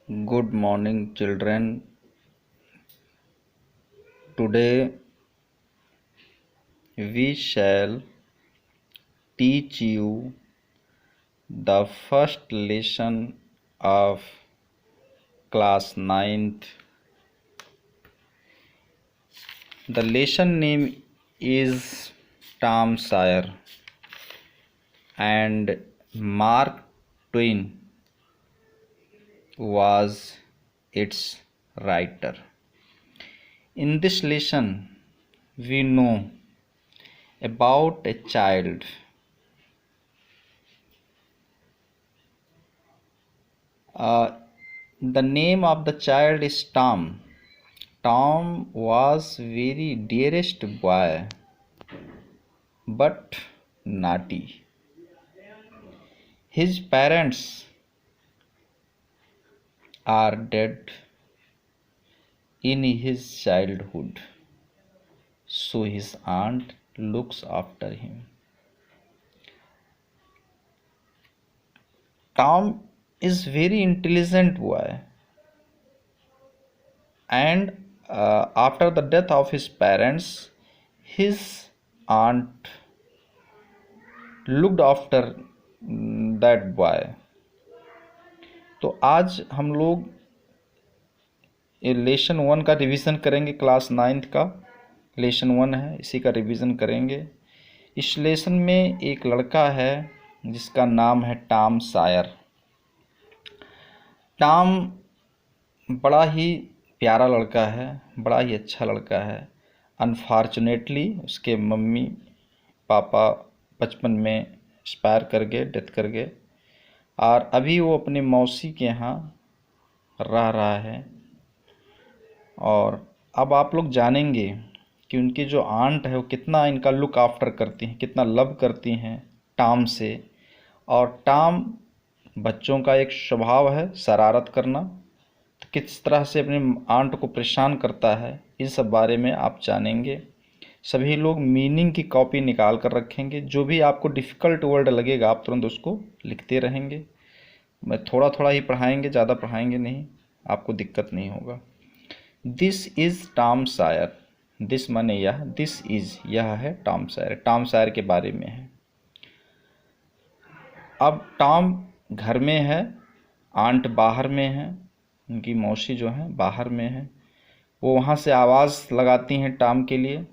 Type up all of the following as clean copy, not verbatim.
Good morning, children. Today we shall teach you the first lesson of class 9th. The lesson name is Tom Sawyer and Mark Twain was its writer. In this lesson, we know about a child. The name of the child is Tom. Tom was very dearest boy, but naughty. His parents are dead in his childhood, so his aunt looks after him. Tom is very intelligent boy, and after the death of his parents, his aunt looked after that boy. तो आज हम लोग lesson 1 का revision करेंगे। Class 9th का lesson 1 है, इसी का रिवीजन करेंगे। इस लेसन में एक लड़का है जिसका नाम है टॉम सायर। टॉम बड़ा ही प्यारा लड़का है, बड़ा ही अच्छा लड़का है। अनफॉर्चुनेटली उसके मम्मी पापा बचपन में एक्सपायर कर गए, डेथ कर गए, और अभी वो अपने मौसी के यहाँ रह रहा है। और अब आप लोग जानेंगे कि उनकी जो आंट है वो कितना इनका लुक आफ्टर करती हैं, कितना लव करती हैं टॉम से। और टॉम बच्चों का एक स्वभाव है शरारत करना, तो किस तरह से अपने आंट को परेशान करता है, इन सब बारे में आप जानेंगे। सभी लोग मीनिंग की कॉपी निकाल कर रखेंगे। जो भी आपको डिफ़िकल्ट वर्ड लगेगा आप तुरंत उसको लिखते रहेंगे। मैं थोड़ा थोड़ा ही पढ़ाएंगे, ज़्यादा पढ़ाएंगे नहीं, आपको दिक्कत नहीं होगा। This is Tom Sawyer. This माने यह, दिस इज़ यह है टॉम सायर। टॉम सायर के बारे में है। अब टॉम घर में है, आंट बाहर में है, उनकी मौसी जो है बाहर में है। वो वहाँ से आवाज़ लगाती हैं टॉम के लिए,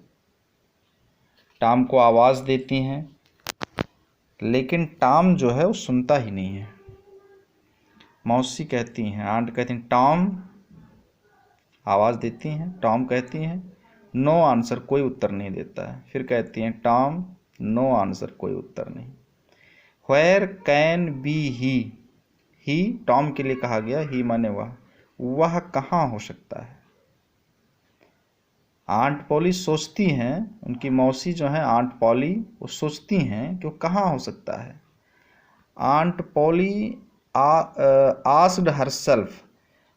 टॉम को आवाज़ देती हैं, लेकिन टॉम जो है वो सुनता ही नहीं है। मौसी कहती हैं, आंट कहती हैं टॉम, आवाज़ देती हैं, टॉम कहती हैं नो आंसर, कोई उत्तर नहीं देता है। फिर कहती हैं टॉम, नो आंसर, कोई उत्तर नहीं। Where can be he Tom के लिए कहा गया, ही माने वह कहाँ हो सकता है। आंट पॉली सोचती हैं, उनकी मौसी जो है आंट पॉली, वो सोचती हैं कि वो कहाँ हो सकता है। Aunt Polly asked herself.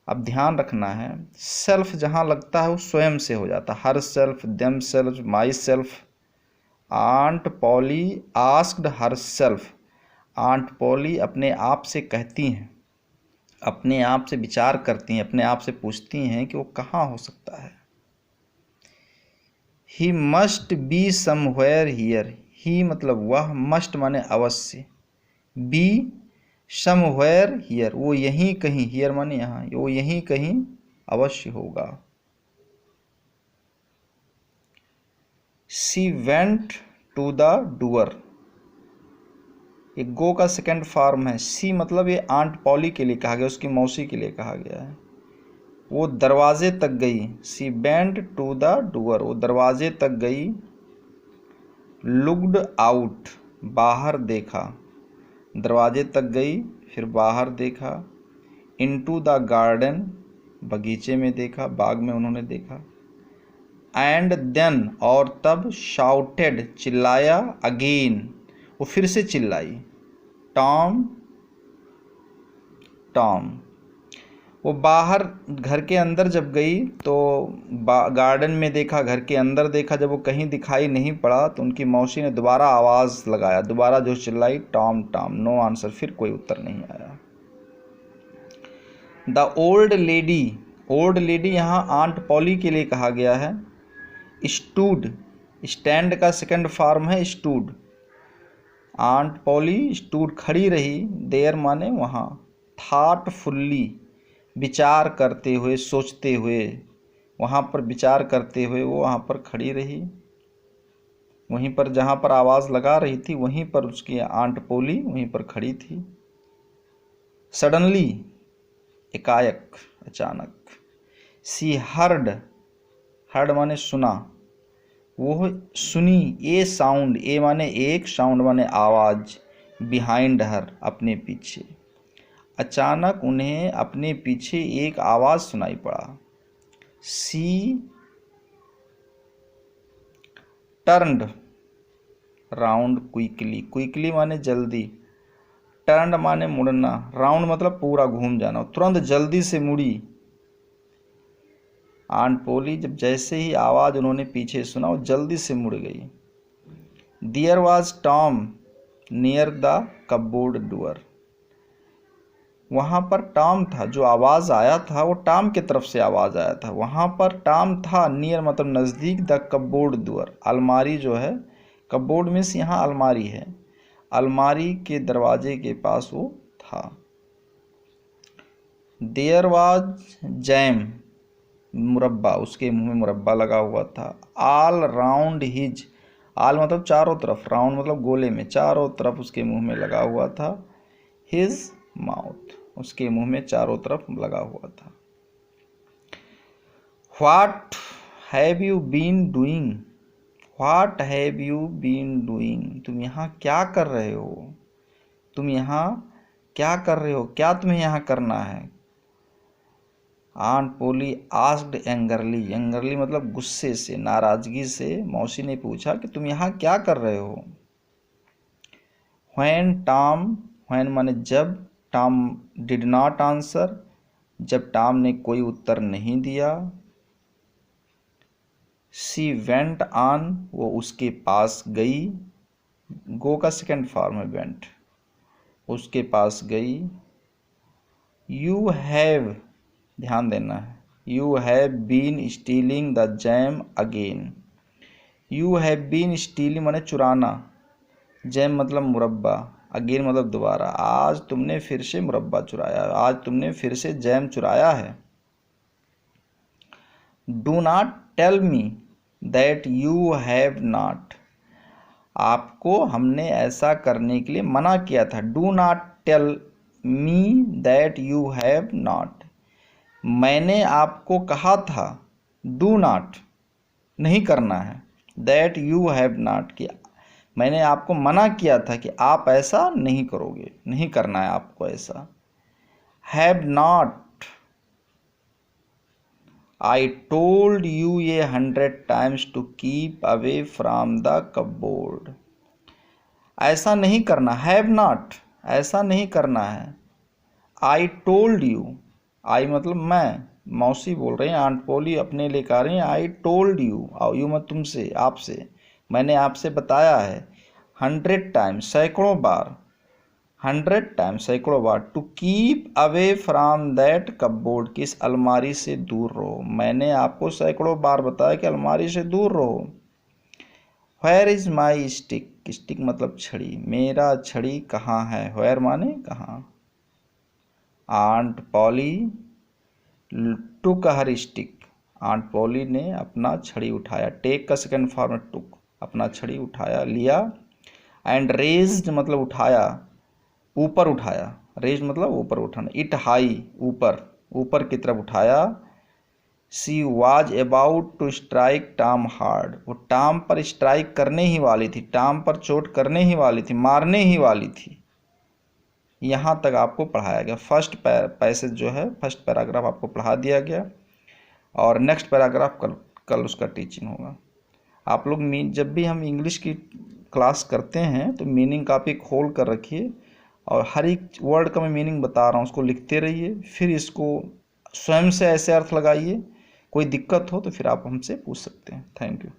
अब ध्यान रखना है, सेल्फ जहाँ लगता है वो स्वयं से हो जाता है। Herself, themselves, myself. Aunt Polly asked herself. Aunt Polly अपने आप से कहती हैं, अपने आप से विचार करती हैं, अपने आप से पूछती हैं कि वो कहाँ हो सकता है। He must be somewhere here. He मतलब वह, मस्ट माने अवश्य, बी समवेयर हियर, वो यहीं कहीं, हियर माने यहाँ, वो यहीं कहीं अवश्य होगा। She went to the door. ये गो का सेकेंड फॉर्म है। सी मतलब ये आंट पॉली के लिए कहा गया, उसकी मौसी के लिए कहा गया है। वो दरवाजे तक गई। She went to the door, वो दरवाजे तक गई। लुक्ड आउट, बाहर देखा, दरवाजे तक गई फिर बाहर देखा। इनटू द गार्डन, बगीचे में देखा, बाग में उन्होंने देखा। एंड देन, और तब, शाउटेड, चिल्लाया, अगेन, वो फिर से चिल्लाई, टॉम टॉम। वो बाहर घर के अंदर जब गई तो गार्डन में देखा, घर के अंदर देखा। जब वो कहीं दिखाई नहीं पड़ा तो उनकी मौसी ने दोबारा आवाज़ लगाया, दोबारा जो चिल्लाई टॉम टॉम, नो आंसर, फिर कोई उत्तर नहीं आया। द ओल्ड लेडी यहाँ आंट पॉली के लिए कहा गया है। स्टूड, स्टैंड का सेकंड फॉर्म है स्टूड। आंट पॉली स्टूड खड़ी रही, देयर माने वहाँ, थाटफुल्ली विचार करते हुए, सोचते हुए, वहाँ पर विचार करते हुए वो वहाँ पर खड़ी रही। वहीं पर जहाँ पर आवाज़ लगा रही थी वहीं पर उसकी आंट पोली वहीं पर खड़ी थी। सडनली, एकाएक, अचानक। सी हर्ड, हर्ड माने सुना, वो सुनी। ए साउंड, ए माने एक, साउंड माने आवाज़, बिहाइंड हर, अपने पीछे। अचानक उन्हें अपने पीछे एक आवाज़ सुनाई पड़ा। सी टर्न्ड राउंड क्विकली, क्विकली माने जल्दी, टर्न माने मुड़ना, राउंड मतलब पूरा घूम जाना, तुरंत जल्दी से मुड़ी। आंट पोली जब जैसे ही आवाज़ उन्होंने पीछे सुना वो जल्दी से मुड़ गई। There was Tom near the cupboard door, वहाँ पर टॉम था, जो आवाज़ आया था वो टॉम की तरफ से आवाज़ आया था, वहाँ पर टॉम था। नियर मतलब नज़दीक, द कपबोर्ड डोर, अलमारी जो है, कपबोर्ड मीन्स यहाँ अलमारी है, अलमारी के दरवाजे के पास वो था। देयर वाज जैम, मुरब्बा, उसके मुंह में मुरब्बा लगा हुआ था। ऑल राउंड हिज, ऑल मतलब चारों तरफ, राउंड मतलब गोले में, चारों तरफ उसके मुंह में लगा हुआ था। हिज माउथ, उसके मुंह में चारों तरफ लगा हुआ था। What have you been doing, what have you been doing, तुम यहाँ क्या कर रहे हो, तुम यहाँ क्या कर रहे हो, क्या तुम्हें यहाँ करना है। आंट पोली आस्क्ड एंगरली, एंगरली मतलब गुस्से से, नाराजगी से मौसी ने पूछा कि तुम यहाँ क्या कर रहे हो। व्हेन टॉम, व्हेन माने जब, टॉम डिड नॉट आंसर, जब टॉम ने कोई उत्तर नहीं दिया। सी वेंट ऑन, वो उसके पास गई, गो का सेकेंड फॉर्म है वेंट, उसके पास गई। यू हैव, ध्यान देना है, you have been stealing the jam again. You have been stealing माने चुराना, जैम मतलब मुरब्बा, अगेन मतलब दोबारा, आज तुमने फिर से मुरब्बा चुराया, आज तुमने फिर से जैम चुराया है। Do not tell me that you have not, आपको हमने ऐसा करने के लिए मना किया था। Do not tell me that you have not, मैंने आपको कहा था, डू नॉट नहीं करना है, दैट यू हैव नॉट कि मैंने आपको मना किया था कि आप ऐसा नहीं करोगे, नहीं करना है आपको ऐसा। Have not, I told you ये 100 times to keep away from the cupboard, ऐसा नहीं करना, हैव नॉट ऐसा नहीं करना है। आई टोल्ड यू, आई मतलब मैं, मौसी बोल रहे हैं, आंट पोली अपने लेकर आ रही हैं। आई टोल्ड यू, यू मत तुमसे, आपसे, मैंने आपसे बताया है। 100 times सैकड़ों बार, 100 times सैकड़ों बार, to keep away from that cupboard, किस अलमारी से दूर रहो, मैंने आपको सैकड़ों बार बताया कि अलमारी से दूर रहो। Where is my stick, stick मतलब छड़ी, मेरा छड़ी कहाँ है, व्हेयर माने कहाँ। आंट पॉली टुक हर स्टिक, आंट पॉली ने अपना छड़ी उठाया, टेक का सेकंड फॉर्म टुक, अपना छड़ी उठाया, लिया। एंड रेज्ड मतलब उठाया, ऊपर उठाया, रेज्ड मतलब ऊपर उठाना, इट हाई ऊपर, ऊपर की तरफ उठाया। She was about to strike Tom hard, वो टॉम पर स्ट्राइक करने ही वाली थी, टॉम पर चोट करने ही वाली थी, मारने ही वाली थी। यहाँ तक आपको पढ़ाया गया। फर्स्ट पैसेज जो है, फर्स्ट पैराग्राफ आपको पढ़ा दिया गया और नेक्स्ट पैराग्राफ कल उसका टीचिंग होगा। आप लोग जब भी हम इंग्लिश की क्लास करते हैं तो मीनिंग काफ़ी खोल कर रखिए और हर एक वर्ड का मैं मीनिंग बता रहा हूँ उसको लिखते रहिए, फिर इसको स्वयं से ऐसे अर्थ लगाइए। कोई दिक्कत हो तो फिर आप हमसे पूछ सकते हैं। Thank you.